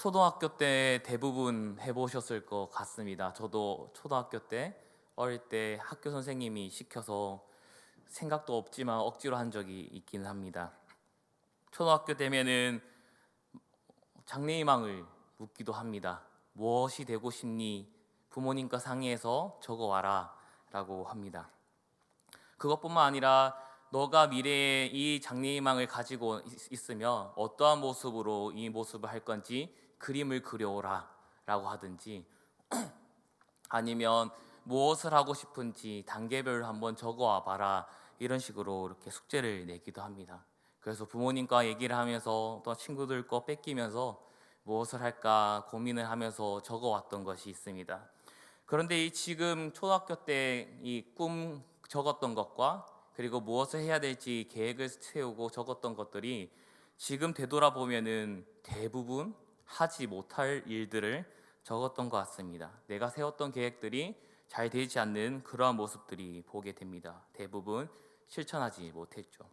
초등학교 때 대부분 해보셨을 것 같습니다. 저도 초등학교 때 어릴 때 학교 선생님이 시켜서 생각도 없지만 억지로 한 적이 있긴 합니다. 초등학교 되면은 장래희망을 묻기도 합니다. 무엇이 되고 싶니? 부모님과 상의해서 적어와라 라고 합니다. 그것뿐만 아니라 너가 미래에 이 장래희망을 가지고 있으면 어떠한 모습으로 이 모습을 할 건지 그림을 그려오라 라고 하든지, 아니면 무엇을 하고 싶은지 단계별로 한번 적어와 봐라, 이런 식으로 이렇게 숙제를 내기도 합니다. 그래서 부모님과 얘기를 하면서 또 친구들 거 뺏기면서 무엇을 할까 고민을 하면서 적어왔던 것이 있습니다. 그런데 이 지금 초등학교 때 이 꿈 적었던 것과 그리고 무엇을 해야 될지 계획을 세우고 적었던 것들이 지금 되돌아보면은 대부분 하지 못할 일들을 적었던 것 같습니다. 내가 세웠던 계획들이 잘 되지 않는 그러한 모습들이 보게 됩니다. 대부분 실천하지 못했죠.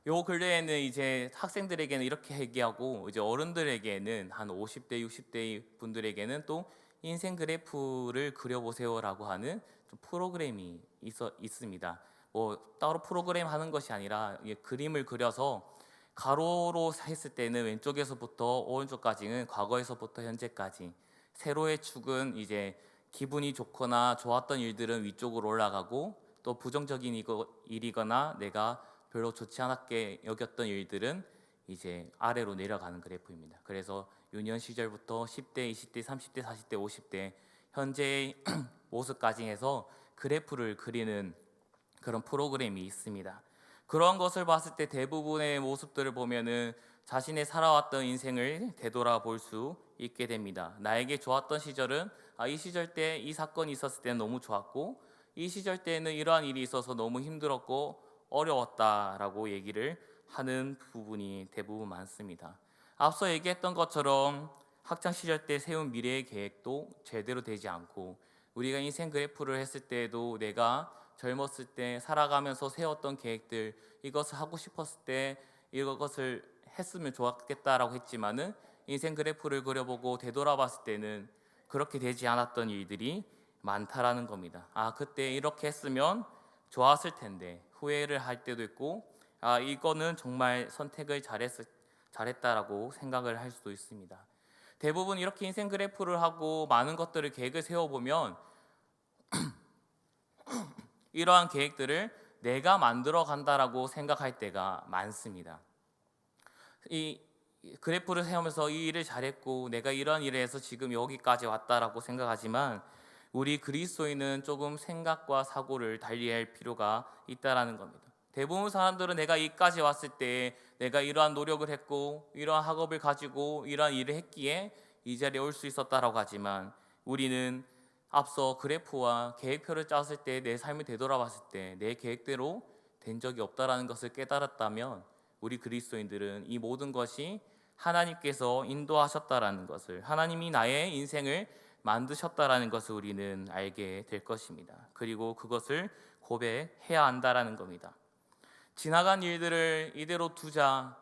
요 근래에는 이제 학생들에게는 이렇게 얘기하고, 이제 어른들에게는 한 50대, 60대 분들에게는 또 인생 그래프를 그려보세요라고 하는 좀 프로그램이 있습니다. 뭐 따로 프로그램 하는 것이 아니라 그림을 그려서 가로로 했을 때는 왼쪽에서부터 오른쪽까지는 과거에서부터 현재까지, 세로의 축은 이제 기분이 좋거나 좋았던 일들은 위쪽으로 올라가고, 또 부정적인 일이거나 내가 별로 좋지 않게 여겼던 일들은 이제 아래로 내려가는 그래프입니다. 그래서 유년 시절부터 10대, 20대, 30대, 40대, 50대 현재의 모습까지 해서 그래프를 그리는 그런 프로그램이 있습니다. 그런 것을 봤을 때 대부분의 모습들을 보면은 자신의 살아왔던 인생을 되돌아볼 수 있게 됩니다. 나에게 좋았던 시절은 이 시절 때 이 사건이 있었을 때는 너무 좋았고, 이 시절 때는 이러한 일이 있어서 너무 힘들었고 어려웠다라고 얘기를 하는 부분이 대부분 많습니다. 앞서 얘기했던 것처럼 학창 시절 때 세운 미래의 계획도 제대로 되지 않고, 우리가 인생 그래프를 했을 때에도 내가 젊었을 때 살아가면서 세웠던 계획들, 이것을 하고 싶었을 때 이것을 했으면 좋았겠다라고 했지만은 인생 그래프를 그려보고 되돌아봤을 때는 그렇게 되지 않았던 일들이 많다라는 겁니다. 그때 이렇게 했으면 좋았을 텐데 후회를 할 때도 있고, 이거는 정말 선택을 잘했다라고 생각을 할 수도 있습니다. 대부분 이렇게 인생 그래프를 하고 많은 것들을 계획을 세워보면 이러한 계획들을 내가 만들어 간다라고 생각할 때가 많습니다. 이 그래프를 세우면서 이 일을 잘했고 내가 이런 일을 해서 지금 여기까지 왔다라고 생각하지만, 우리 그리스도인은 조금 생각과 사고를 달리할 필요가 있다라는 겁니다. 대부분 사람들은 내가 여기까지 왔을 때 내가 이러한 노력을 했고 이러한 학업을 가지고 이러한 일을 했기에 이 자리에 올 수 있었다라고 하지만, 우리는 앞서 그래프와 계획표를 짰을 때 내 삶을 되돌아봤을 때 내 계획대로 된 적이 없다라는 것을 깨달았다면, 우리 그리스도인들은 이 모든 것이 하나님께서 인도하셨다라는 것을, 하나님이 나의 인생을 만드셨다라는 것을 우리는 알게 될 것입니다. 그리고 그것을 고백해야 한다라는 겁니다. 지나간 일들을 이대로 두자,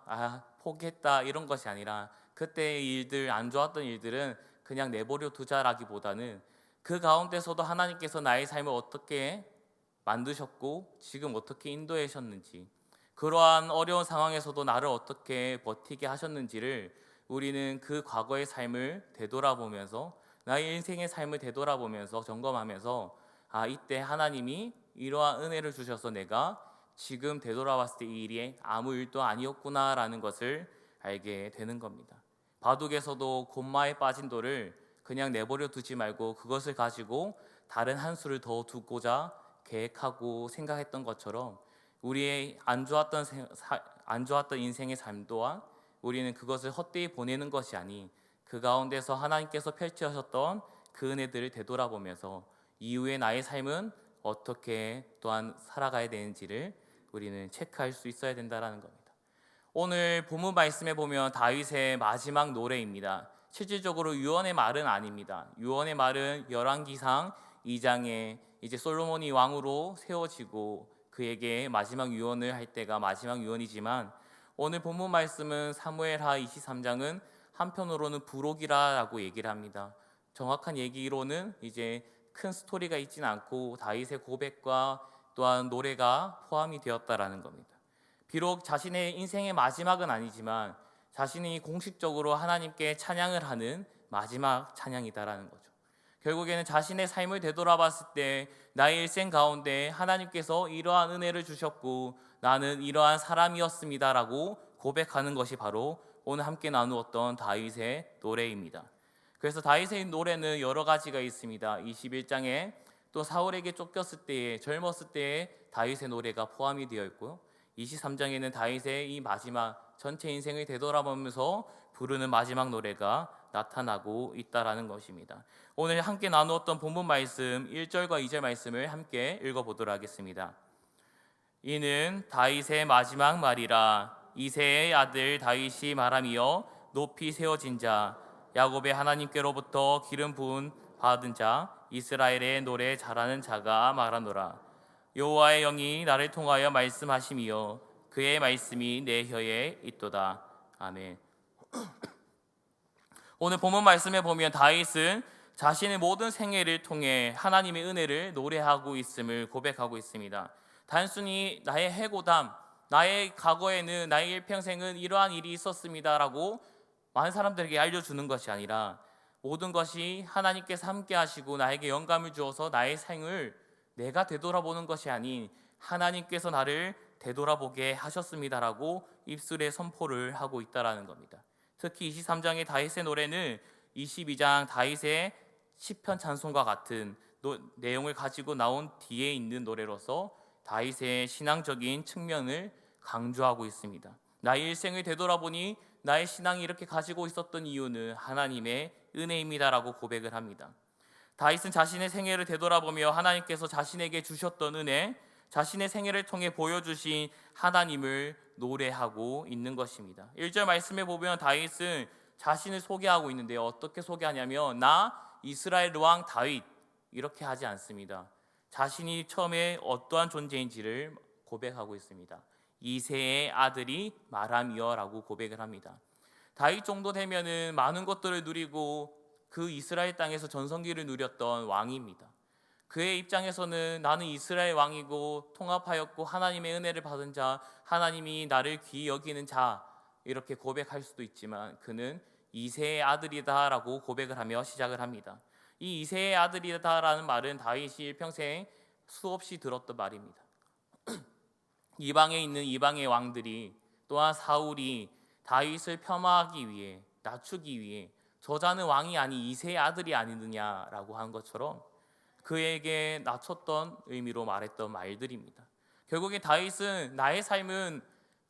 포기했다, 이런 것이 아니라 그때의 일들, 안 좋았던 일들은 그냥 내버려 두자라기보다는 그 가운데서도 하나님께서 나의 삶을 어떻게 만드셨고 지금 어떻게 인도하셨는지, 그러한 어려운 상황에서도 나를 어떻게 버티게 하셨는지를 우리는 그 과거의 삶을 되돌아보면서, 나의 인생의 삶을 되돌아보면서 점검하면서, 이때 하나님이 이러한 은혜를 주셔서 내가 지금 되돌아봤을 때 이 일이 아무 일도 아니었구나라는 것을 알게 되는 겁니다. 바둑에서도 곤마에 빠진 돌을 그냥 내버려 두지 말고 그것을 가지고 다른 한 수를 더 두고자 계획하고 생각했던 것처럼, 우리의 안 좋았던 인생의 삶 또한 우리는 그것을 헛되이 보내는 것이 아닌 그 가운데서 하나님께서 펼치셨던 그 은혜들을 되돌아보면서 이후에 나의 삶은 어떻게 또한 살아가야 되는지를 우리는 체크할 수 있어야 된다는 겁니다. 오늘 본문 말씀에 보면 다윗의 마지막 노래입니다. 실질적으로 유언의 말은 아닙니다. 유언의 말은 열왕기상 2장에 이제 솔로몬이 왕으로 세워지고 그에게 마지막 유언을 할 때가 마지막 유언이지만, 오늘 본문 말씀은 사무엘하 23장은 한편으로는 부록이라고 얘기를 합니다. 정확한 얘기로는 이제 큰 스토리가 있지는 않고 다윗의 고백과 또한 노래가 포함이 되었다라는 겁니다. 비록 자신의 인생의 마지막은 아니지만 자신이 공식적으로 하나님께 찬양을 하는 마지막 찬양이다라는 거죠. 결국에는 자신의 삶을 되돌아봤을 때 나의 일생 가운데 하나님께서 이러한 은혜를 주셨고 나는 이러한 사람이었습니다라고 고백하는 것이 바로 오늘 함께 나누었던 다윗의 노래입니다. 그래서 다윗의 노래는 여러 가지가 있습니다. 21장에 또 사울에게 쫓겼을 때에 젊었을 때의 다윗의 노래가 포함이 되어 있고요. 23장에는 다윗의 이 마지막 전체 인생을 되돌아보면서 부르는 마지막 노래가 나타나고 있다라는 것입니다. 오늘 함께 나누었던 본문 말씀 1절과 2절 말씀을 함께 읽어보도록 하겠습니다. 이는 다윗의 마지막 말이라. 이새의 아들 다윗이 말하며 높이 세워진 자 야곱의 하나님께로부터 기름 부은 받은 자 이스라엘의 노래 잘하는 자가 말하노라. 여호와의 영이 나를 통하여 말씀하시며 그의 말씀이 내 혀에 있도다. 아멘. 오늘 본문 말씀에 보면 다윗은 자신의 모든 생애를 통해 하나님의 은혜를 노래하고 있음을 고백하고 있습니다. 단순히 나의 해고담, 나의 과거에는 나의 일평생은 이러한 일이 있었습니다라고 많은 사람들에게 알려주는 것이 아니라 모든 것이 하나님께서 함께 하시고 나에게 영감을 주어서 나의 생을 내가 되돌아보는 것이 아닌 하나님께서 나를 되돌아보게 하셨습니다라고 입술에 선포를 하고 있다라는 겁니다. 특히 23장의 다윗의 노래는 22장 다윗의 시편 찬송과 같은 내용을 가지고 나온 뒤에 있는 노래로서 다윗의 신앙적인 측면을 강조하고 있습니다. 나의 일생을 되돌아보니 나의 신앙이 이렇게 가지고 있었던 이유는 하나님의 은혜입니다라고 고백을 합니다. 다윗은 자신의 생애를 되돌아보며 하나님께서 자신에게 주셨던 은혜, 자신의 생애를 통해 보여주신 하나님을 노래하고 있는 것입니다. 1절 말씀에 보면 다윗은 자신을 소개하고 있는데요. 어떻게 소개하냐면 나 이스라엘 왕 다윗 이렇게 하지 않습니다. 자신이 처음에 어떠한 존재인지를 고백하고 있습니다. 이새의 아들이 말하며라고 고백을 합니다. 다윗 정도 되면은 많은 것들을 누리고 그 이스라엘 땅에서 전성기를 누렸던 왕입니다. 그의 입장에서는 나는 이스라엘 왕이고 통합하였고 하나님의 은혜를 받은 자, 하나님이 나를 귀히 여기는 자 이렇게 고백할 수도 있지만 그는 이새의 아들이다라고 고백을 하며 시작을 합니다. 이 이새의 아들이다라는 말은 다윗이 일평생 수없이 들었던 말입니다. 이방에 있는 이방의 왕들이 또한 사울이 다윗을 폄하하기 위해 낮추기 위해 저자는 왕이 아니 이새의 아들이 아니느냐라고 한 것처럼 그에게 낮췄던 의미로 말했던 말들입니다. 결국에 다윗은 나의 삶은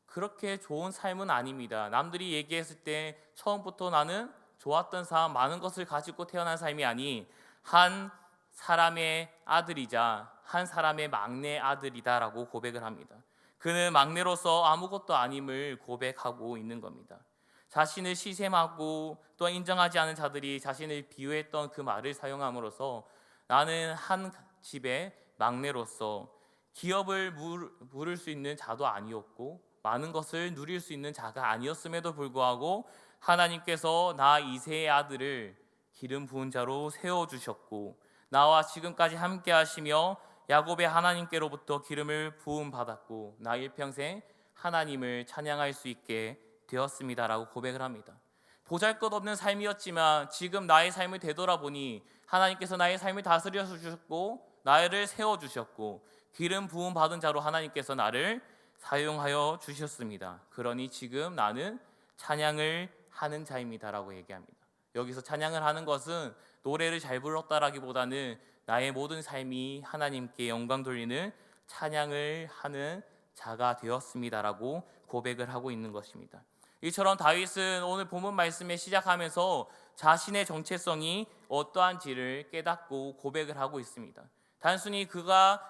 그렇게 좋은 삶은 아닙니다. 남들이 얘기했을 때 처음부터 나는 좋았던 삶, 많은 것을 가지고 태어난 삶이 아닌 한 사람의 아들이자 한 사람의 막내 아들이다라고 고백을 합니다. 그는 막내로서 아무것도 아님을 고백하고 있는 겁니다. 자신을 시샘하고 또 인정하지 않은 자들이 자신을 비유했던 그 말을 사용함으로써 나는 한 집의 막내로서 기업을 물을 수 있는 자도 아니었고 많은 것을 누릴 수 있는 자가 아니었음에도 불구하고 하나님께서 나 이새의 아들을 기름 부은 자로 세워주셨고 나와 지금까지 함께 하시며 야곱의 하나님께로부터 기름을 부음 받았고 나 일평생 하나님을 찬양할 수 있게 되었습니다라고 고백을 합니다. 보잘것없는 삶이었지만 지금 나의 삶을 되돌아보니 하나님께서 나의 삶을 다스려 주셨고 나를 세워주셨고 기름 부음 받은 자로 하나님께서 나를 사용하여 주셨습니다. 그러니 지금 나는 찬양을 하는 자입니다라고 얘기합니다. 여기서 찬양을 하는 것은 노래를 잘 불렀다라기보다는 나의 모든 삶이 하나님께 영광 돌리는 찬양을 하는 자가 되었습니다라고 고백을 하고 있는 것입니다. 이처럼 다윗은 오늘 본문 말씀에 시작하면서 자신의 정체성이 어떠한지를 깨닫고 고백을 하고 있습니다. 단순히 그가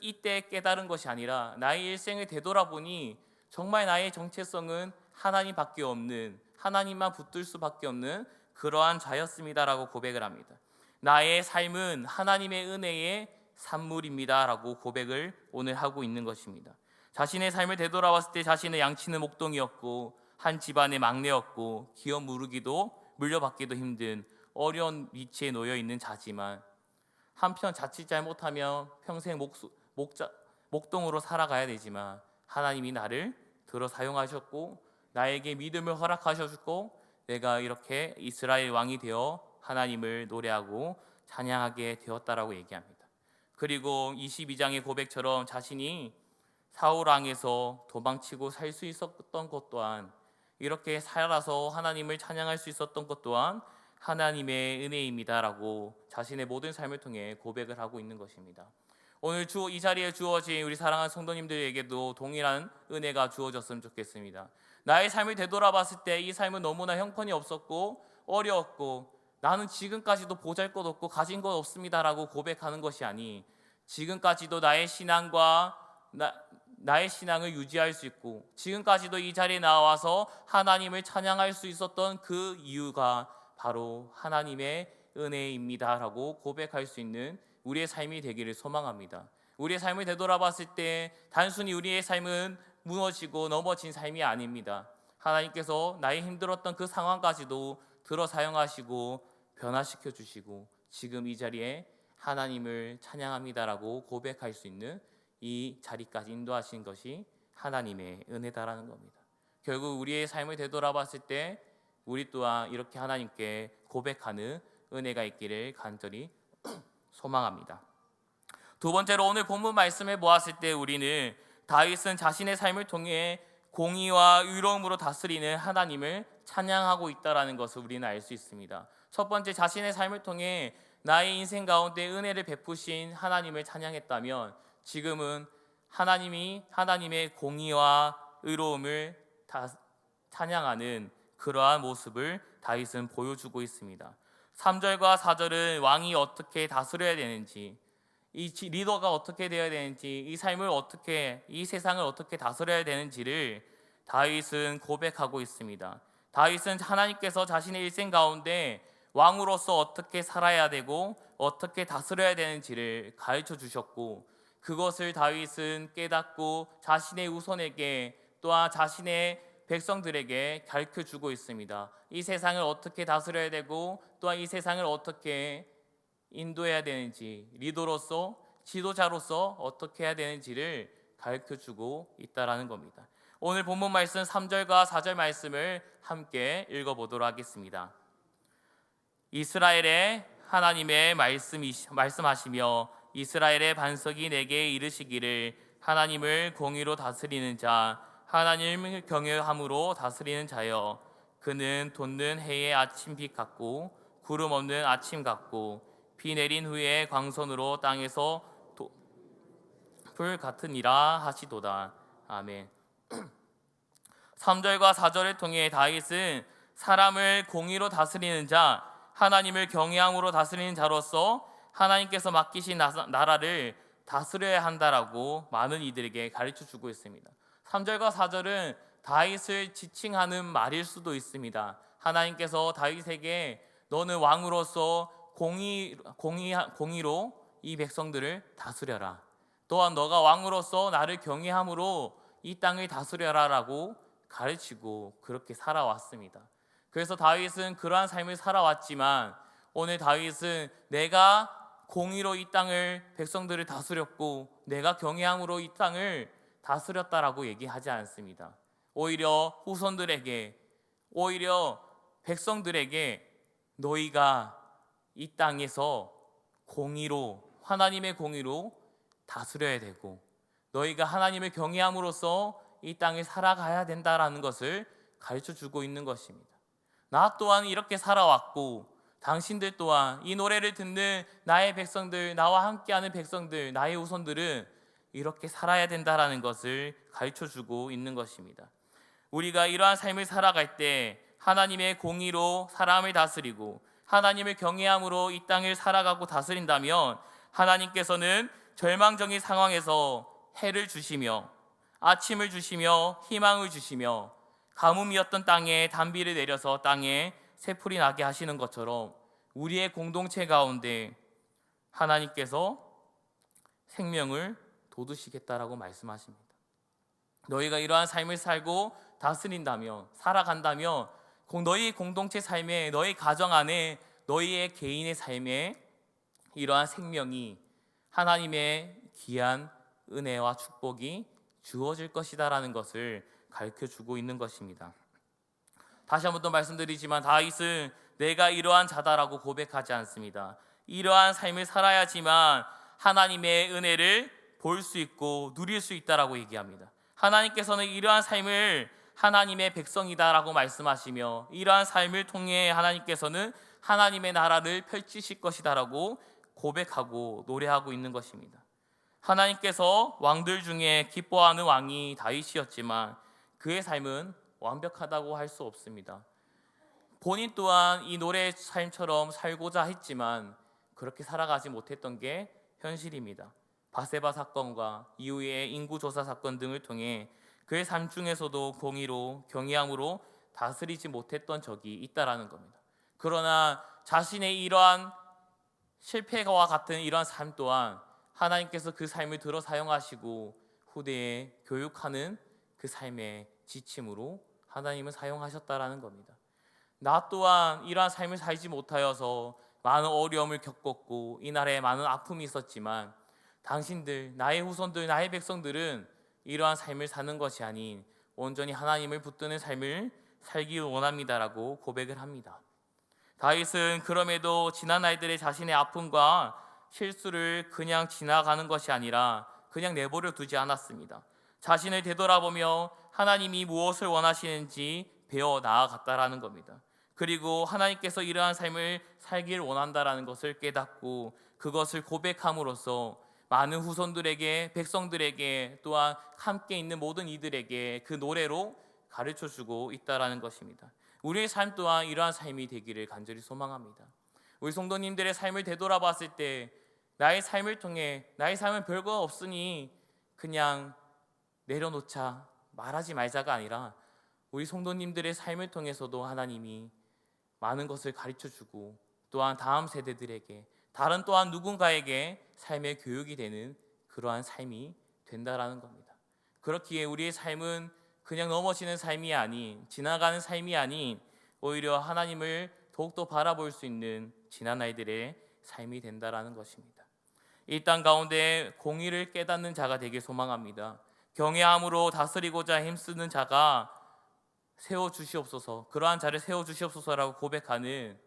이때 깨달은 것이 아니라 나의 일생을 되돌아보니 정말 나의 정체성은 하나님밖에 없는, 하나님만 붙들 수밖에 없는 그러한 자였습니다라고 고백을 합니다. 나의 삶은 하나님의 은혜의 산물입니다라고 고백을 오늘 하고 있는 것입니다. 자신의 삶을 되돌아봤을 때 자신의 양치는 목동이었고 한 집안의 막내였고 기어 물려받기도 힘든 어려운 위치에 놓여 있는 자지만 한편 자칫 잘못하면 평생 목동으로 살아가야 되지만 하나님이 나를 들어 사용하셨고 나에게 믿음을 허락하셨고 내가 이렇게 이스라엘 왕이 되어 하나님을 노래하고 찬양하게 되었다라고 얘기합니다. 그리고 22장의 고백처럼 자신이 사울 왕에서 도망치고 살 수 있었던 것 또한 이렇게 살아서 하나님을 찬양할 수 있었던 것 또한 하나님의 은혜입니다라고 자신의 모든 삶을 통해 고백을 하고 있는 것입니다. 오늘 이 자리에 주어진 우리 사랑하는 성도님들에게도 동일한 은혜가 주어졌으면 좋겠습니다. 나의 삶을 되돌아봤을 때 이 삶은 너무나 형편이 없었고 어려웠고 나는 지금까지도 보잘것없고 가진 것 없습니다라고 고백하는 것이 아니 지금까지도 나의 신앙을 유지할 수 있고 지금까지도 이 자리에 나와서 하나님을 찬양할 수 있었던 그 이유가 바로 하나님의 은혜입니다라고 고백할 수 있는 우리의 삶이 되기를 소망합니다. 우리의 삶을 되돌아봤을 때 단순히 우리의 삶은 무너지고 넘어진 삶이 아닙니다. 하나님께서 나의 힘들었던 그 상황까지도 들어 사용하시고 변화시켜 주시고 지금 이 자리에 하나님을 찬양합니다라고 고백할 수 있는 이 자리까지 인도하신 것이 하나님의 은혜다라는 겁니다. 결국 우리의 삶을 되돌아봤을 때 우리 또한 이렇게 하나님께 고백하는 은혜가 있기를 간절히 소망합니다. 두 번째로 오늘 본문 말씀을 보았을 때 우리는 다윗은 자신의 삶을 통해 공의와 의로움으로 다스리는 하나님을 찬양하고 있다는 것을 우리는 알 수 있습니다. 첫 번째, 자신의 삶을 통해 나의 인생 가운데 은혜를 베푸신 하나님을 찬양했다면 지금은 하나님의 공의와 의로움을 찬양하는 그러한 모습을 다윗은 보여주고 있습니다. 3절과 4절은 왕이 어떻게 다스려야 되는지, 이 리더가 어떻게 되어야 되는지, 이 세상을 어떻게 다스려야 되는지를 다윗은 고백하고 있습니다. 다윗은 하나님께서 자신의 일생 가운데 왕으로서 어떻게 살아야 되고 어떻게 다스려야 되는지를 가르쳐 주셨고 그것을 다윗은 깨닫고 자신의 후손에게 또한 자신의 백성들에게 가르쳐 주고 있습니다. 이 세상을 어떻게 다스려야 되고 또한 이 세상을 어떻게 인도해야 되는지, 리더로서 지도자로서 어떻게 해야 되는지를 가르쳐 주고 있다라는 겁니다. 오늘 본문 말씀 3절과 4절 말씀을 함께 읽어보도록 하겠습니다. 이스라엘의 하나님의 말씀하시며 이스라엘의 반석이 내게 이르시기를 하나님을 공의로 다스리는 자, 하나님을 경외함으로 다스리는 자여, 그는 돋는 해의 아침빛 같고 구름 없는 아침 같고 비 내린 후에 광선으로 땅에서 불 같으니라 하시도다. 아멘. 3절과 4절을 통해 다윗은 사람을 공의로 다스리는 자, 하나님을 경외함으로 다스리는 자로서 하나님께서 맡기신 나라를 다스려야 한다라고 많은 이들에게 가르쳐 주고 있습니다. 3절과 4절은 다윗을 지칭하는 말일 수도 있습니다. 하나님께서 다윗에게 너는 왕으로서 공의로 이 백성들을 다스려라. 또한 너가 왕으로서 나를 경외함으로 이 땅을 다스려라라고 가르치고 그렇게 살아왔습니다. 그래서 다윗은 그러한 삶을 살아왔지만 오늘 다윗은 내가 공의로 이 땅을 백성들을 다스렸고 내가 경외함으로 이 땅을 다스렸다라고 얘기하지 않습니다. 오히려 후손들에게, 오히려 백성들에게 너희가 이 땅에서 하나님의 공의로 다스려야 되고 너희가 하나님을 경외함으로써 이 땅을 살아가야 된다라는 것을 가르쳐 주고 있는 것입니다. 나 또한 이렇게 살아왔고 당신들 또한 이 노래를 듣는 나의 백성들, 나와 함께하는 백성들, 나의 후손들은 이렇게 살아야 된다라는 것을 가르쳐 주고 있는 것입니다. 우리가 이러한 삶을 살아갈 때 하나님의 공의로 사람을 다스리고 하나님을 경외함으로 이 땅을 살아가고 다스린다면 하나님께서는 절망적인 상황에서 해를 주시며 아침을 주시며 희망을 주시며 가뭄이었던 땅에 단비를 내려서 땅에 새풀이 나게 하시는 것처럼 우리의 공동체 가운데 하나님께서 생명을 돋우시겠다라고 말씀하십니다. 너희가 이러한 삶을 살고 다스린다면, 살아간다면 너희 공동체 삶에, 너희 가정 안에, 너희의 개인의 삶에 이러한 생명이, 하나님의 귀한 은혜와 축복이 주어질 것이다라는 것을 가르쳐주고 있는 것입니다. 다시 한번 또 말씀드리지만 다윗은 내가 이러한 자다라고 고백하지 않습니다. 이러한 삶을 살아야지만 하나님의 은혜를 볼 수 있고 누릴 수 있다라고 얘기합니다. 하나님께서는 이러한 삶을 하나님의 백성이다라고 말씀하시며, 이러한 삶을 통해 하나님께서는 하나님의 나라를 펼치실 것이다라고 고백하고 노래하고 있는 것입니다. 하나님께서 왕들 중에 기뻐하는 왕이 다윗이었지만 그의 삶은 완벽하다고 할 수 없습니다. 본인 또한 이 노래의 삶처럼 살고자 했지만 그렇게 살아가지 못했던 게 현실입니다. 바세바 사건과 이후의 인구조사 사건 등을 통해 그의 삶 중에서도 공의로, 경외함으로 다스리지 못했던 적이 있다라는 겁니다. 그러나 자신의 이러한 실패와 같은 이러한 삶 또한 하나님께서 그 삶을 들어 사용하시고 후대에 교육하는 그 삶의 지침으로 하나님은 사용하셨다라는 겁니다. 나 또한 이러한 삶을 살지 못하여서 많은 어려움을 겪었고 이날에 많은 아픔이 있었지만 당신들, 나의 후손들, 나의 백성들은 이러한 삶을 사는 것이 아닌 온전히 하나님을 붙드는 삶을 살기 원합니다라고 고백을 합니다. 다윗은 그럼에도 지난 날들의 자신의 아픔과 실수를 그냥 지나가는 것이 아니라 그냥 내버려 두지 않았습니다. 자신을 되돌아보며 하나님이 무엇을 원하시는지 배워 나아갔다라는 겁니다. 그리고 하나님께서 이러한 삶을 살길 원한다라는 것을 깨닫고 그것을 고백함으로써 많은 후손들에게, 백성들에게, 또한 함께 있는 모든 이들에게 그 노래로 가르쳐주고 있다라는 것입니다. 우리의 삶 또한 이러한 삶이 되기를 간절히 소망합니다. 우리 성도님들의 삶을 되돌아봤을 때 나의 삶을 통해 나의 삶은 별거 없으니 그냥 내려놓자, 말하지 말자가 아니라 우리 성도님들의 삶을 통해서도 하나님이 많은 것을 가르쳐주고 또한 다음 세대들에게, 다른 또한 누군가에게 삶의 교육이 되는 그러한 삶이 된다라는 겁니다. 그렇기에 우리의 삶은 그냥 넘어지는 삶이 아닌, 지나가는 삶이 아닌 오히려 하나님을 더욱더 바라볼 수 있는 지난 날들의 삶이 된다라는 것입니다. 이 땅 가운데 공의를 깨닫는 자가 되길 소망합니다. 경외함으로 다스리고자 힘쓰는 자가 세워주시옵소서, 그러한 자를 세워주시옵소서라고 고백하는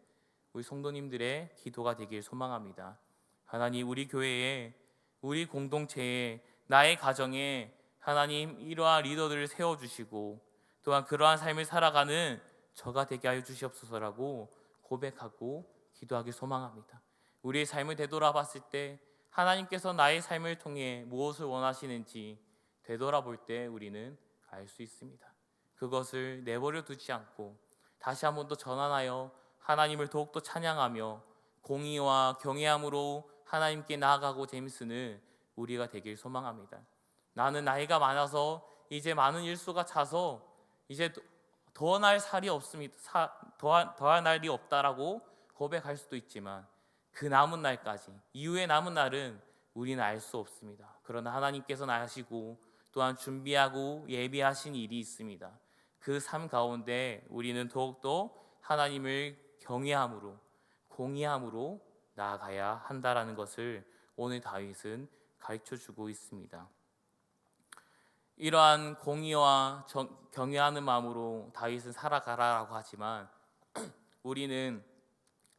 우리 성도님들의 기도가 되길 소망합니다. 하나님, 우리 교회에, 우리 공동체에, 나의 가정에 하나님 이러한 리더들을 세워주시고 또한 그러한 삶을 살아가는 저가 되게 하여 주시옵소서라고 고백하고 기도하길 소망합니다. 우리의 삶을 되돌아봤을 때 하나님께서 나의 삶을 통해 무엇을 원하시는지 되돌아볼 때 우리는 알 수 있습니다. 그것을 내버려 두지 않고 다시 한 번 더 전환하여 하나님을 더욱더 찬양하며 공의와 경외함으로 하나님께 나아가고 힘쓰는 우리가 되길 소망합니다. 나는 나이가 많아서 이제 많은 일수가 차서 이제 더할 살이 없습니다. 더할 날이 없다라고 고백할 수도 있지만 그 남은 날까지, 이후의 남은 날은 우리는 알 수 없습니다. 그러나 하나님께서는 아시고 또한 준비하고 예비하신 일이 있습니다. 그 삶 가운데 우리는 더욱더 하나님을 경외함으로, 공의함으로 나아가야 한다라는 것을 오늘 다윗은 가르쳐주고 있습니다. 이러한 공의와 경외하는 마음으로 다윗은 살아가라라고 하지만 우리는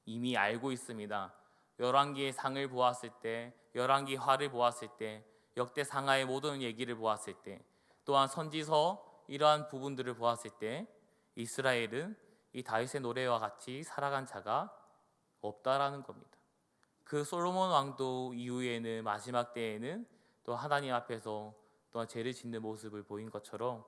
이미 알고 있습니다. 열왕기의 상을 보았을 때, 열왕기 화를 보았을 때, 역대상하의 모든 얘기를 보았을 때, 또한 선지서 이러한 부분들을 보았을 때 이스라엘은 이 다윗의 노래와 같이 살아간 자가 없다라는 겁니다. 그 솔로몬 왕도 이후에는, 마지막 때에는 또 하나님 앞에서 또한 죄를 짓는 모습을 보인 것처럼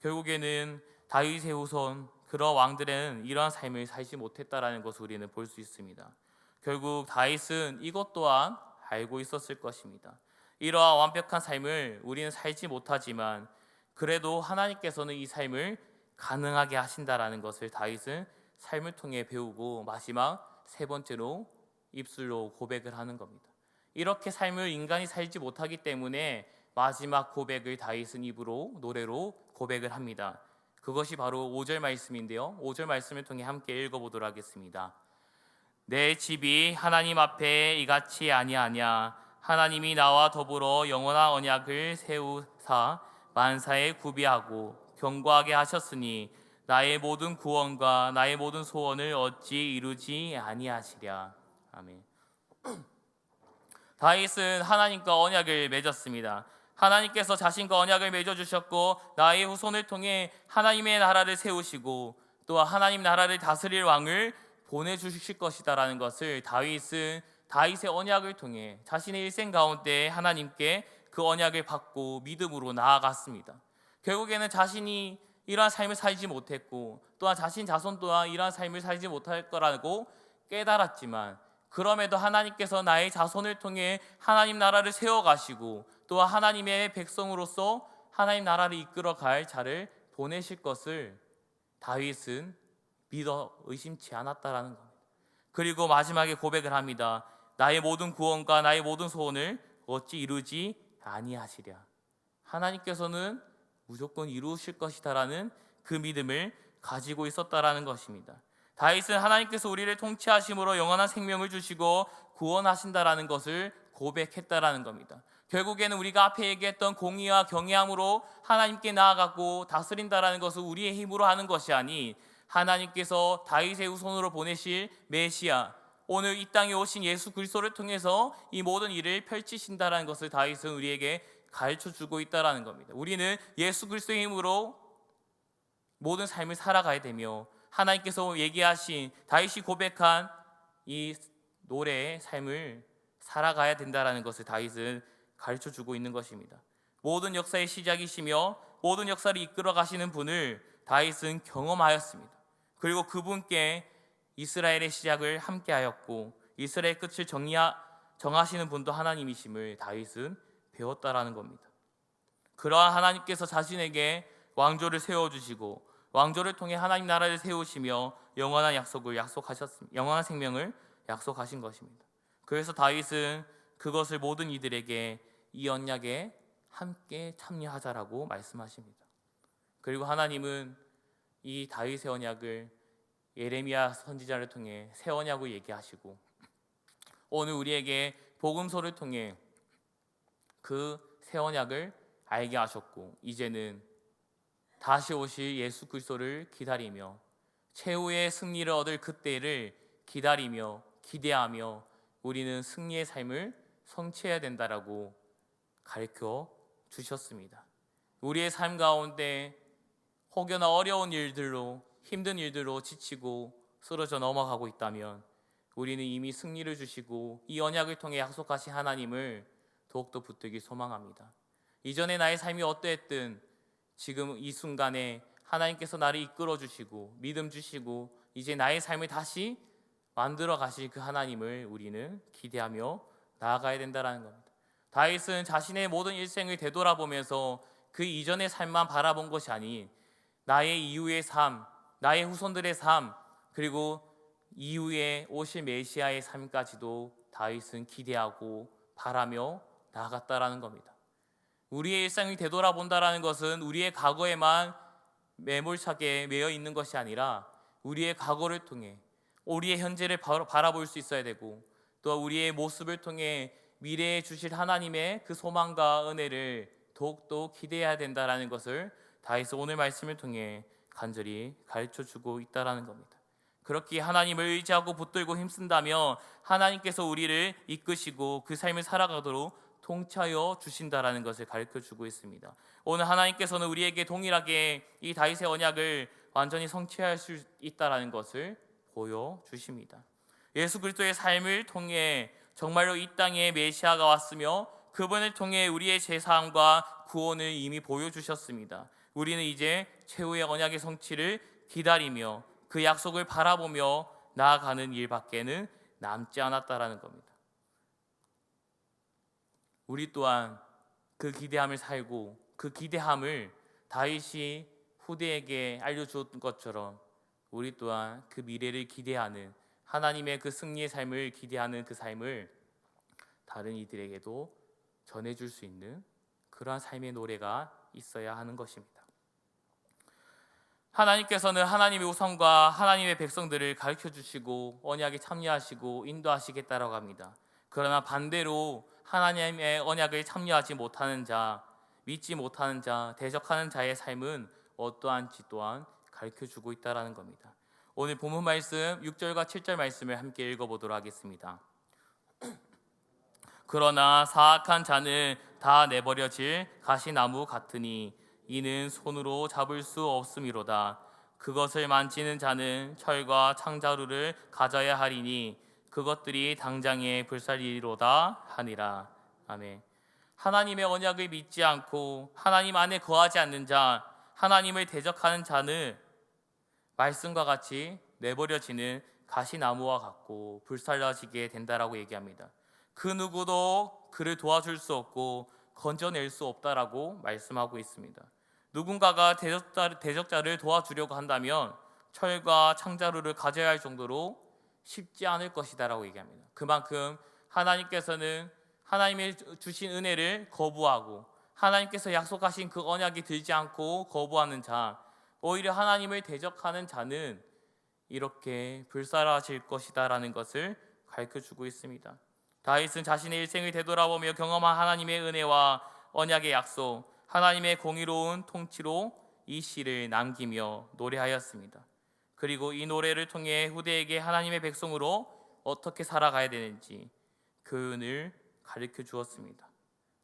결국에는 다윗의 후손 그런 왕들은 이러한 삶을 살지 못했다라는 것을 우리는 볼 수 있습니다. 결국 다윗은 이것 또한 알고 있었을 것입니다. 이러한 완벽한 삶을 우리는 살지 못하지만 그래도 하나님께서는 이 삶을 가능하게 하신다라는 것을 다윗은 삶을 통해 배우고 마지막 세 번째로 입술로 고백을 하는 겁니다. 이렇게 삶을 인간이 살지 못하기 때문에 마지막 고백을 다윗은 입으로, 노래로 고백을 합니다. 그것이 바로 5절 말씀인데요. 5절 말씀을 통해 함께 읽어보도록 하겠습니다. 내 집이 하나님 앞에 이같이 아니하냐. 하나님이 나와 더불어 영원한 언약을 세우사 만사에 구비하고 견고하게 하셨으니 나의 모든 구원과 나의 모든 소원을 어찌 이루지 아니하시랴. 아멘. 다윗은 하나님과 언약을 맺었습니다. 하나님께서 자신과 언약을 맺어주셨고 나의 후손을 통해 하나님의 나라를 세우시고 또 하나님 나라를 다스릴 왕을 보내주실 것이다라는 것을 다윗의 언약을 통해 자신의 일생 가운데 하나님께 그 언약을 받고 믿음으로 나아갔습니다. 결국에는 자신이 이러한 삶을 살지 못했고 또한 자신 자손 또한 이러한 삶을 살지 못할 거라고 깨달았지만 그럼에도 하나님께서 나의 자손을 통해 하나님 나라를 세워가시고 또한 하나님의 백성으로서 하나님 나라를 이끌어갈 자를 보내실 것을 다윗은 믿어 의심치 않았다라는 겁니다. 그리고 마지막에 고백을 합니다. 나의 모든 구원과 나의 모든 소원을 어찌 이루지 아니하시랴. 하나님께서는 무조건 이루실 것이다라는 그 믿음을 가지고 있었다라는 것입니다. 다윗은 하나님께서 우리를 통치하심으로 영원한 생명을 주시고 구원하신다라는 것을 고백했다라는 겁니다. 결국에는 우리가 앞에 얘기했던 공의와 경외함으로 하나님께 나아가고 다스린다라는 것은 우리의 힘으로 하는 것이 아닌 하나님께서 다윗의 후손으로 보내실 메시아, 오늘 이 땅에 오신 예수 그리스도를 통해서 이 모든 일을 펼치신다라는 것을 다윗은 우리에게 가르쳐주고 있다라는 겁니다. 우리는 예수 그리스도의 힘으로 모든 삶을 살아가야 되며 하나님께서 얘기하신 다윗이 고백한 이 노래의 삶을 살아가야 된다라는 것을 다윗은 가르쳐주고 있는 것입니다. 모든 역사의 시작이시며 모든 역사를 이끌어 가시는 분을 다윗은 경험하였습니다. 그리고 그분께 이스라엘의 시작을 함께하였고 이스라엘 끝을 정하시는 분도 하나님이심을 다윗은 배웠다라는 겁니다. 그러한 하나님께서 자신에게 왕조를 세워주시고 왕조를 통해 하나님 나라를 세우시며 영원한 생명을 약속하신 것입니다. 그래서 다윗은 그것을 모든 이들에게 이 언약에 함께 참여하자라고 말씀하십니다. 그리고 하나님은 이 다윗의 언약을 예레미야 선지자를 통해 새 언약을 얘기하시고 오늘 우리에게 복음서를 통해 그 새 언약을 알게 하셨고 이제는 다시 오실 예수 그리스도를 기다리며 최후의 승리를 얻을 그때를 기다리며 기대하며 우리는 승리의 삶을 성취해야 된다라고 가르쳐 주셨습니다. 우리의 삶 가운데 혹여나 어려운 일들로 힘든 일들로 지치고 쓰러져 넘어가고 있다면 우리는 이미 승리를 주시고 이 언약을 통해 약속하신 하나님을 더욱더 붙들기 소망합니다. 이전에 나의 삶이 어떠했든 지금 이 순간에 하나님께서 나를 이끌어 주시고 믿음 주시고 이제 나의 삶을 다시 만들어 가실 그 하나님을 우리는 기대하며 나아가야 된다는 겁니다. 다윗은 자신의 모든 일생을 되돌아보면서 그 이전의 삶만 바라본 것이 아닌 나의 이후의 삶, 나의 후손들의 삶, 그리고 이후에 오실 메시아의 삶까지도 다윗은 기대하고 바라며 나아갔다라는 겁니다. 우리의 일상을 되돌아본다라는 것은 우리의 과거에만 매몰차게 매여 있는 것이 아니라 우리의 과거를 통해 우리의 현재를 바라볼 수 있어야 되고 또 우리의 모습을 통해 미래에 주실 하나님의 그 소망과 은혜를 더욱더 기대해야 된다라는 것을 다윗은 오늘 말씀을 통해 간절히 가르쳐주고 있다라는 겁니다. 그렇게 하나님을 의지하고 붙들고 힘쓴다면 하나님께서 우리를 이끄시고 그 삶을 살아가도록 통치하여 주신다라는 것을 가르쳐주고 있습니다. 오늘 하나님께서는 우리에게 동일하게 이 다윗의 언약을 완전히 성취할 수 있다라는 것을 보여주십니다. 예수 그리스도의 삶을 통해 정말로 이 땅에 메시아가 왔으며 그분을 통해 우리의 제사함과 구원을 이미 보여주셨습니다. 우리는 이제 최후의 언약의 성취를 기다리며 그 약속을 바라보며 나아가는 일밖에는 남지 않았다라는 겁니다. 우리 또한 그 기대함을 살고 그 기대함을 다윗이 후대에게 알려주었던 것처럼 우리 또한 그 미래를 기대하는 하나님의 그 승리의 삶을 기대하는 그 삶을 다른 이들에게도 전해줄 수 있는 그러한 삶의 노래가 있어야 하는 것입니다. 하나님께서는 하나님의 우상과 하나님의 백성들을 가르쳐 주시고 언약에 참여하시고 인도하시겠다라고 합니다. 그러나 반대로 하나님의 언약을 참여하지 못하는 자, 믿지 못하는 자, 대적하는 자의 삶은 어떠한지 또한 가르쳐 주고 있다라는 겁니다. 오늘 본문 말씀 6절과 7절 말씀을 함께 읽어보도록 하겠습니다. 그러나 사악한 자는 다 내버려질 가시나무 같으니 이는 손으로 잡을 수 없음이로다. 그것을 만지는 자는 철과 창자루를 가져야 하리니 그것들이 당장에 불살리리로다 하니라. 아멘. 하나님의 언약을 믿지 않고 하나님 안에 거하지 않는 자, 하나님을 대적하는 자는 말씀과 같이 내버려지는 가시나무와 같고 불살라지게 된다라고 얘기합니다. 그 누구도 그를 도와줄 수 없고 건져낼 수 없다라고 말씀하고 있습니다. 누군가가 대적자를 도와주려고 한다면 철과 창자루를 가져야 할 정도로 쉽지 않을 것이다라고 얘기합니다. 그만큼 하나님께서는 하나님의 주신 은혜를 거부하고 하나님께서 약속하신 그 언약이 들지 않고 거부하는 자, 오히려 하나님을 대적하는 자는 이렇게 불살라질 것이다라는 것을 가르쳐주고 있습니다. 다윗은 자신의 일생을 되돌아보며 경험한 하나님의 은혜와 언약의 약속, 하나님의 공의로운 통치로 이 시를 남기며 노래하였습니다. 그리고 이 노래를 통해 후대에게 하나님의 백성으로 어떻게 살아가야 되는지 그 은을 가르쳐 주었습니다.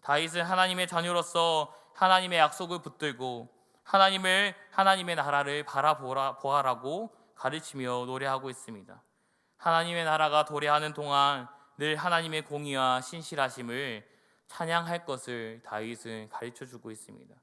다윗은 하나님의 자녀로서 하나님의 약속을 붙들고 하나님의 나라를 바라보아라고 가르치며 노래하고 있습니다. 하나님의 나라가 도래하는 동안 늘 하나님의 공의와 신실하심을 찬양할 것을 다윗은 가르쳐주고 있습니다.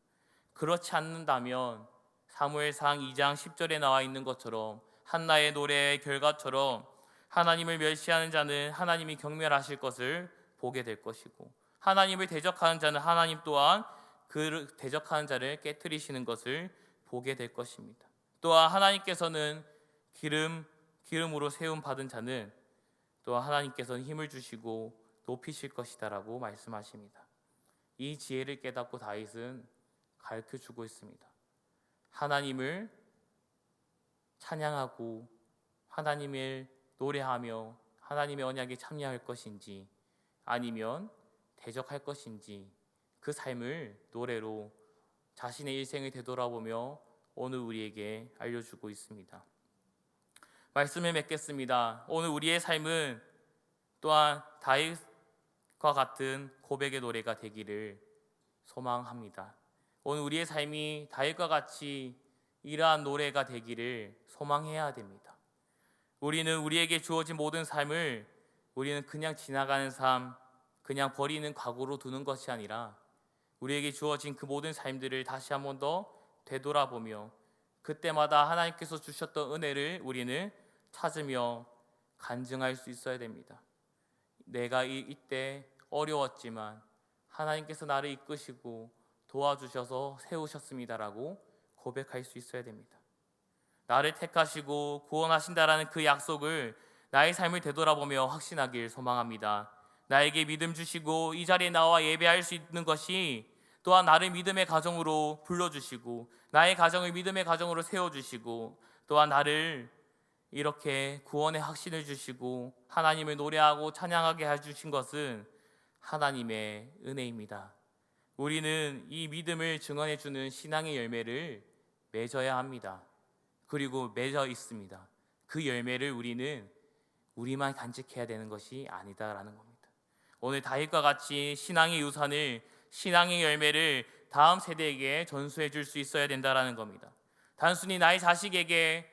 그렇지 않는다면 사무엘상 2장 10절에 나와 있는 것처럼 한나의 노래의 결과처럼 하나님을 멸시하는 자는 하나님이 경멸하실 것을 보게 될 것이고, 하나님을 대적하는 자는 하나님 또한 그 대적하는 자를 깨뜨리시는 것을 보게 될 것입니다. 또한 하나님께서는 기름으로 세움 받은 자는 또한 하나님께서는 힘을 주시고 높이실 것이다라고 말씀하십니다. 이 지혜를 깨닫고 다윗은 가르쳐주고 있습니다. 하나님을 찬양하고 하나님을 노래하며 하나님의 언약에 참여할 것인지 아니면 대적할 것인지 그 삶을 노래로 자신의 일생을 되돌아보며 오늘 우리에게 알려주고 있습니다. 말씀을 맺겠습니다. 오늘 우리의 삶은 또한 다윗과 같은 고백의 노래가 되기를 소망합니다. 오늘 우리의 삶이 다윗과 같이 이러한 노래가 되기를 소망해야 됩니다. 우리는 우리에게 주어진 모든 삶을 우리는 그냥 지나가는 삶, 그냥 버리는 과거로 두는 것이 아니라 우리에게 주어진 그 모든 삶들을 다시 한 번 더 되돌아보며 그때마다 하나님께서 주셨던 은혜를 우리는 찾으며 간증할 수 있어야 됩니다. 내가 이때 어려웠지만 하나님께서 나를 이끄시고 도와주셔서 세우셨습니다라고 고백할 수 있어야 됩니다. 나를 택하시고 구원하신다라는 그 약속을 나의 삶을 되돌아보며 확신하길 소망합니다. 나에게 믿음 주시고 이 자리에 나와 예배할 수 있는 것이 또한 나를 믿음의 가정으로 불러주시고 나의 가정을 믿음의 가정으로 세워주시고 또한 나를 이렇게 구원의 확신을 주시고 하나님을 노래하고 찬양하게 해주신 것은 하나님의 은혜입니다. 우리는 이 믿음을 증언해주는 신앙의 열매를 맺어야 합니다. 그리고 맺어 있습니다. 그 열매를 우리는 우리만 간직해야 되는 것이 아니다라는 겁니다. 오늘 다윗과 같이 신앙의 유산을, 신앙의 열매를 다음 세대에게 전수해 줄 수 있어야 된다라는 겁니다. 단순히 나의 자식에게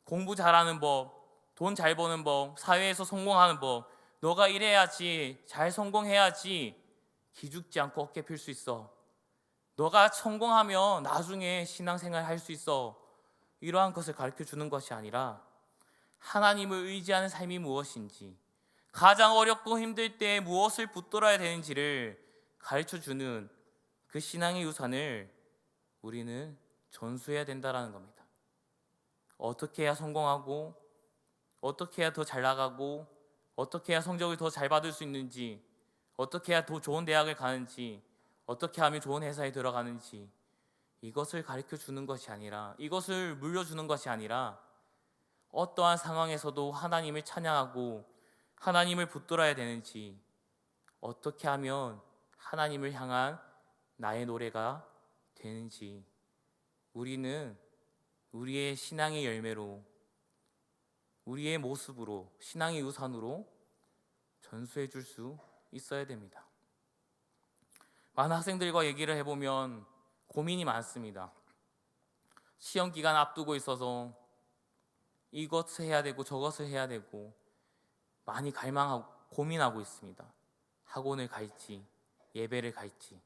공부 잘하는 법, 돈 잘 버는 법, 사회에서 성공하는 법, 너가 이래야지, 잘 성공해야지 기죽지 않고 어깨 필 수 있어. 너가 성공하면 나중에 신앙생활 할 수 있어. 이러한 것을 가르쳐 주는 것이 아니라 하나님을 의지하는 삶이 무엇인지, 가장 어렵고 힘들 때 무엇을 붙들어야 되는지를 가르쳐 주는 그 신앙의 유산을 우리는 전수해야 된다라는 겁니다. 어떻게 해야 성공하고, 어떻게 해야 더 잘 나가고, 어떻게 해야 성적을 더 잘 받을 수 있는지, 어떻게 해야 더 좋은 대학을 가는지, 어떻게 하면 좋은 회사에 들어가는지, 이것을 가르쳐 주는 것이 아니라, 이것을 물려주는 것이 아니라 어떠한 상황에서도 하나님을 찬양하고 하나님을 붙들어야 되는지, 어떻게 하면 하나님을 향한 나의 노래가 되는지 우리는 우리의 신앙의 열매로, 우리의 모습으로, 신앙의 유산으로 전수해 줄 수 있어야 됩니다. 많은 학생들과 얘기를 해보면 고민이 많습니다. 시험 기간 앞두고 있어서 이것을 해야 되고 저것을 해야 되고 많이 갈망하고 고민하고 있습니다. 학원을 갈지 예배를 갈지,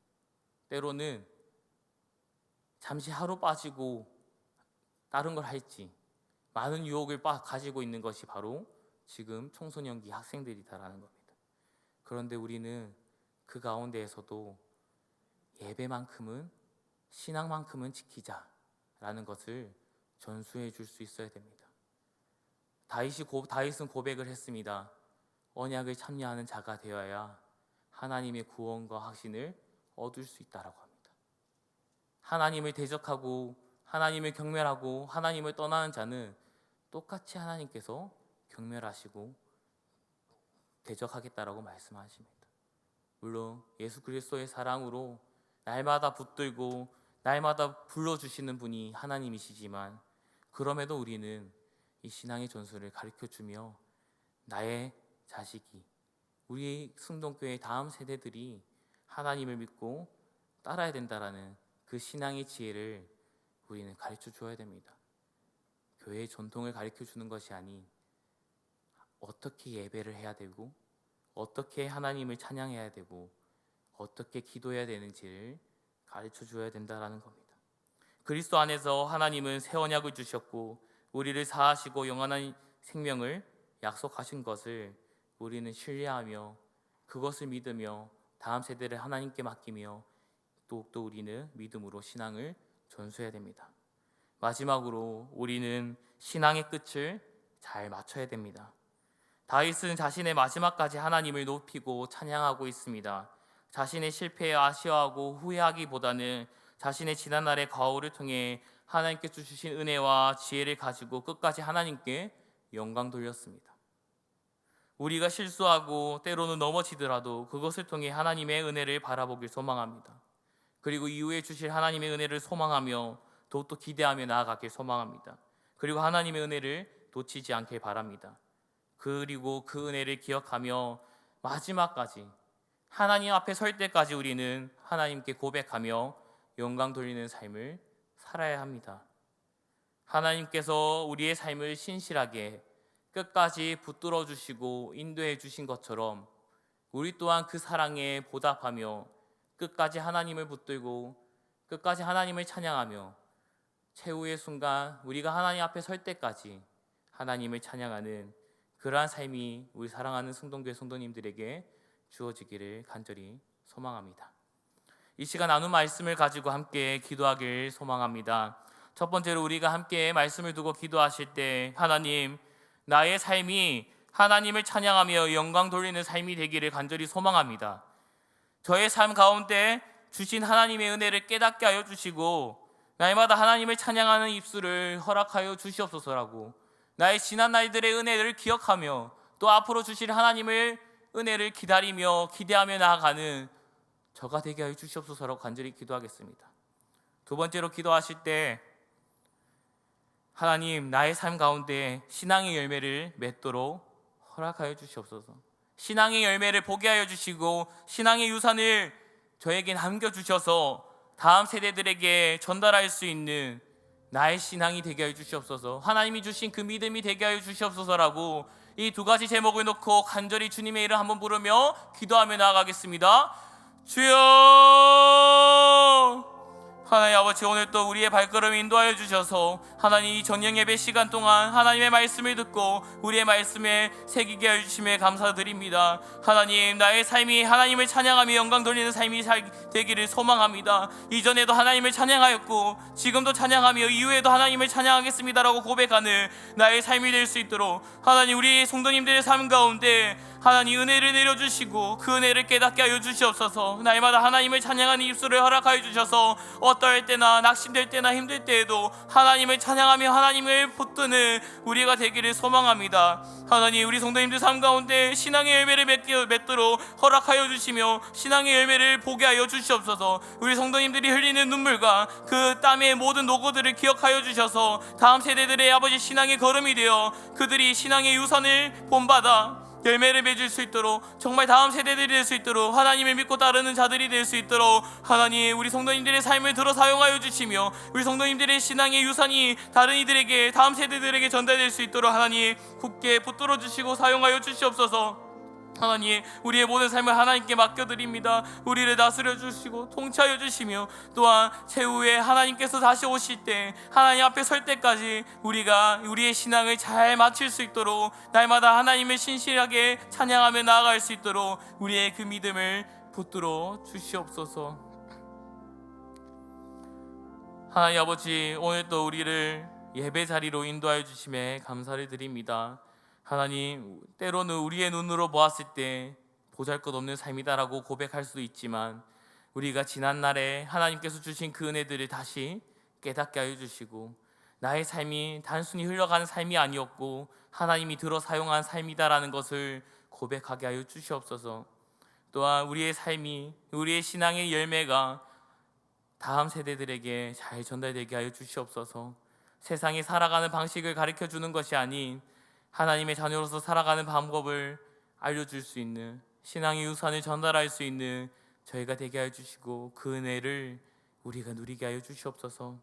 때로는 잠시 하루 빠지고 다른 걸 할지, 많은 유혹을 가지고 있는 것이 바로 지금 청소년기 학생들이다라는 겁니다. 그런데 우리는 그 가운데에서도 예배만큼은, 신앙만큼은 지키자라는 것을 전수해 줄 수 있어야 됩니다. 다윗은 고백을 했습니다. 언약을 참여하는 자가 되어야 하나님의 구원과 확신을 얻을 수 있다라고 합니다. 하나님을 대적하고 하나님을 경멸하고 하나님을 떠나는 자는 똑같이 하나님께서 경멸하시고 대적하겠다라고 말씀하십니다. 물론 예수 그리스도의 사랑으로 날마다 붙들고 날마다 불러주시는 분이 하나님이시지만, 그럼에도 우리는 이 신앙의 전술을 가르쳐주며 나의 자식이, 우리 승동교회 다음 세대들이 하나님을 믿고 따라야 된다라는 그 신앙의 지혜를 우리는 가르쳐 줘야 됩니다. 교회의 전통을 가르쳐 주는 것이 아닌 어떻게 예배를 해야 되고 어떻게 하나님을 찬양해야 되고 어떻게 기도해야 되는지를 가르쳐 줘야 된다라는 겁니다. 그리스도 안에서 하나님은 새 언약을 주셨고 우리를 사하시고 영원한 생명을 약속하신 것을 우리는 신뢰하며 그것을 믿으며 다음 세대를 하나님께 맡기며 또 우리는 믿음으로 신앙을 전수해야 됩니다. 마지막으로 우리는 신앙의 끝을 잘 맞춰야 됩니다. 다윗은 자신의 마지막까지 하나님을 높이고 찬양하고 있습니다. 자신의 실패에 아쉬워하고 후회하기보다는 자신의 지난날의 과오를 통해 하나님께서 주신 은혜와 지혜를 가지고 끝까지 하나님께 영광 돌렸습니다. 우리가 실수하고 때로는 넘어지더라도 그것을 통해 하나님의 은혜를 바라보길 소망합니다. 그리고 이후에 주실 하나님의 은혜를 소망하며 더욱더 기대하며 나아가길 소망합니다. 그리고 하나님의 은혜를 놓치지 않길 바랍니다. 그리고 그 은혜를 기억하며 마지막까지 하나님 앞에 설 때까지 우리는 하나님께 고백하며 영광 돌리는 삶을 살아야 합니다. 하나님께서 우리의 삶을 신실하게 끝까지 붙들어 주시고 인도해 주신 것처럼 우리 또한 그 사랑에 보답하며 끝까지 하나님을 붙들고 끝까지 하나님을 찬양하며 최후의 순간 우리가 하나님 앞에 설 때까지 하나님을 찬양하는 그러한 삶이 우리 사랑하는 승동교회 성도님들에게 주어지기를 간절히 소망합니다. 이 시간 나눈 말씀을 가지고 함께 기도하길 소망합니다. 첫 번째로 우리가 함께 말씀을 두고 기도하실 때 하나님, 나의 삶이 하나님을 찬양하며 영광 돌리는 삶이 되기를 간절히 소망합니다. 저의 삶 가운데 주신 하나님의 은혜를 깨닫게 하여 주시고 날마다 하나님을 찬양하는 입술을 허락하여 주시옵소서라고, 나의 지난 날들의 은혜를 기억하며 또 앞으로 주실 하나님의 은혜를 기다리며 기대하며 나아가는 저가 되게 하여 주시옵소서라고 간절히 기도하겠습니다. 두 번째로 기도하실 때 하나님, 나의 삶 가운데 신앙의 열매를 맺도록 허락하여 주시옵소서. 신앙의 열매를 보게 하여 주시고 신앙의 유산을 저에게 남겨주셔서 다음 세대들에게 전달할 수 있는 나의 신앙이 되게 하여 주시옵소서. 하나님이 주신 그 믿음이 되게 하여 주시옵소서라고 이 두 가지 제목을 놓고 간절히 주님의 이름 한번 부르며 기도하며 나아가겠습니다. 주여, 하나님 아버지, 오늘 또 우리의 발걸음 인도하여 주셔서 하나님 이 저녁 예배 시간 동안 하나님의 말씀을 듣고 우리의 말씀에 새기게 해주심에 감사드립니다. 하나님, 나의 삶이 하나님을 찬양하며 영광 돌리는 삶이 되기를 소망합니다. 이전에도 하나님을 찬양하였고 지금도 찬양하며 이후에도 하나님을 찬양하겠습니다라고 고백하는 나의 삶이 될 수 있도록 하나님, 우리 성도님들의 삶 가운데 하나님 은혜를 내려주시고 그 은혜를 깨닫게 하여 주시옵소서. 날마다 하나님을 찬양하는 입술을 허락하여 주셔서 어떠할 때나 낙심될 때나 힘들 때에도 하나님을 찬양하며 하나님을 붙드는 우리가 되기를 소망합니다. 하나님, 우리 성도님들 삶 가운데 신앙의 열매를 맺도록 허락하여 주시며 신앙의 열매를 보게 하여 주시옵소서. 우리 성도님들이 흘리는 눈물과 그 땀의 모든 노고들을 기억하여 주셔서 다음 세대들의 아버지 신앙의 걸음이 되어 그들이 신앙의 유산을 본받아 열매를 맺을 수 있도록, 정말 다음 세대들이 될 수 있도록, 하나님을 믿고 따르는 자들이 될 수 있도록 하나님, 우리 성도님들의 삶을 들어 사용하여 주시며 우리 성도님들의 신앙의 유산이 다른 이들에게, 다음 세대들에게 전달될 수 있도록 하나님 굳게 붙들어 주시고 사용하여 주시옵소서. 하나님, 우리의 모든 삶을 하나님께 맡겨드립니다. 우리를 다스려 주시고 통치하여 주시며 또한 최후에 하나님께서 다시 오실 때 하나님 앞에 설 때까지 우리가 우리의 신앙을 잘 마칠 수 있도록 날마다 하나님을 신실하게 찬양하며 나아갈 수 있도록 우리의 그 믿음을 붙들어 주시옵소서. 하나님 아버지, 오늘 또 우리를 예배 자리로 인도하여 주심에 감사를 드립니다. 하나님, 때로는 우리의 눈으로 보았을 때 보잘것없는 삶이다라고 고백할 수도 있지만 우리가 지난날에 하나님께서 주신 그 은혜들을 다시 깨닫게 하여 주시고 나의 삶이 단순히 흘러가는 삶이 아니었고 하나님이 들어 사용한 삶이다라는 것을 고백하게 하여 주시옵소서. 또한 우리의 삶이, 우리의 신앙의 열매가 다음 세대들에게 잘 전달되게 하여 주시옵소서. 세상이 살아가는 방식을 가르쳐 주는 것이 아닌 하나님의 자녀로서 살아가는 방법을 알려줄 수 있는, 신앙의 유산을 전달할 수 있는 저희가 되게 하여 주시고 그 은혜를 우리가 누리게 하여 주시옵소서.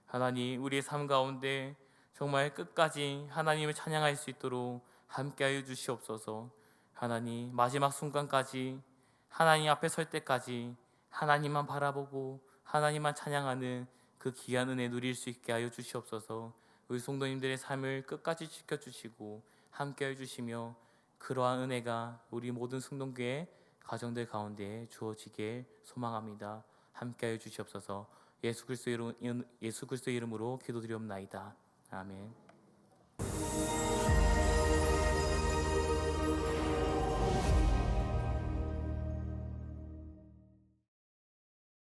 하나님, 우리의 삶 가운데 정말 끝까지 하나님을 찬양할 수 있도록 함께 하여 주시옵소서. 하나님, 마지막 순간까지 하나님 앞에 설 때까지 하나님만 바라보고 하나님만 찬양하는 그 귀한 은혜 누릴 수 있게 하여 주시옵소서. 우리 성도님들의 삶을 끝까지 지켜주시고 함께해 주시며 그러한 은혜가 우리 모든 성동교회 가정들 가운데 주어지길 소망합니다. 함께해 주시옵소서. 예수 그리스도의 이름으로 기도드리옵나이다. 아멘.